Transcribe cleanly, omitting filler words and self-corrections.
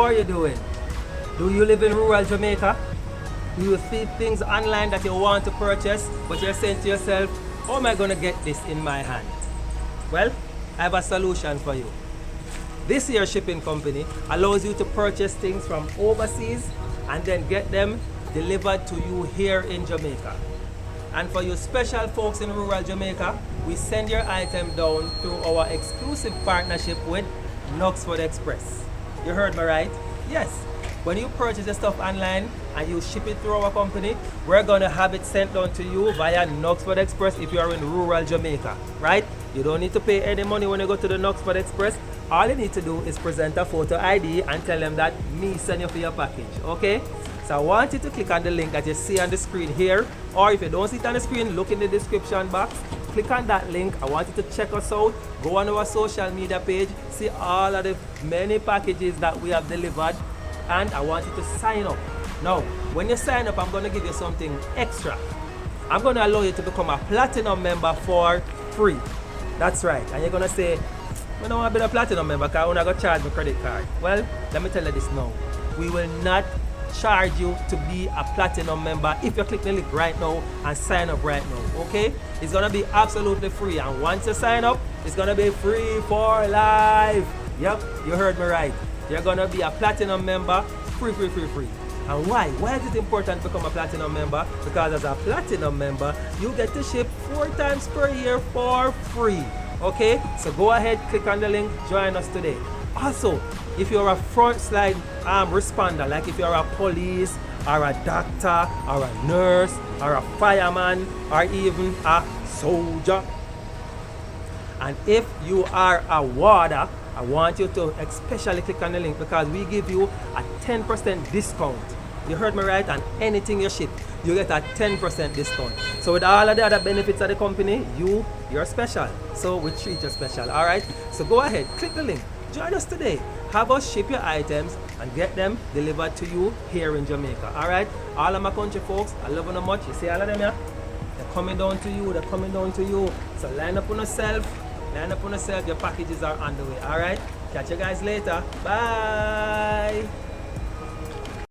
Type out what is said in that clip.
are you doing? Do you live in rural Jamaica? Do you see things online that you want to purchase, but you're saying to yourself, how am I going to get this in my hand? Well, I have a solution for you. This here shipping company allows you to purchase things from overseas and then get them delivered to you here in Jamaica. And for you special folks in rural Jamaica, we send your item down through our exclusive partnership with Knoxford Express. You heard me right? Yes. When you purchase your stuff online and you ship it through our company, we're going to have it sent down to you via Knoxford Express if you are in rural Jamaica, right? You don't need to pay any money when you go to the Knoxford Express. All you need to do is present a photo ID and tell them that me send you for your package, okay? So I want you to click on the link that you see on the screen here, or if you don't see it on the screen, look in the description box. Click on that link. I want you to check us out. Go on our social media page, see all of the many packages that we have delivered, and I want you to sign up. Now, when you sign up, I'm going to give you something extra. I'm going to allow you to become a platinum member for free. That's right. And you're going to say, I don't want to be a platinum member because I'm going to charge my credit card. Well, let me tell you this now. We will not charge you to be a platinum member if you click the link right now and sign up right now, okay? It's going to be absolutely free, and once you sign up, it's going to be free for life. Yep, you heard me right. You're going to be a platinum member, free. And why? Why is it important to become a platinum member? Because as a platinum member, you get to ship 4 times per year for free. Okay? So go ahead, click on the link, join us today. Also, if you're a frontline responder, like if you're a police, or a doctor, or a nurse, or a fireman, or even a soldier, and if you are a warder, I want you to especially click on the link because we give you a 10% discount. You heard me right? And anything you ship, you get a 10% discount. So with all of the other benefits of the company, you're special. So we treat you special, all right? So go ahead, click the link. Join us today. Have us ship your items and get them delivered to you here in Jamaica, all right? All of my country folks, I love you much. You see all of them here? They're coming down to you. They're coming down to you. So line up on yourself. Line up on yourself. Your packages are on the way, all right? Catch you guys later. Bye.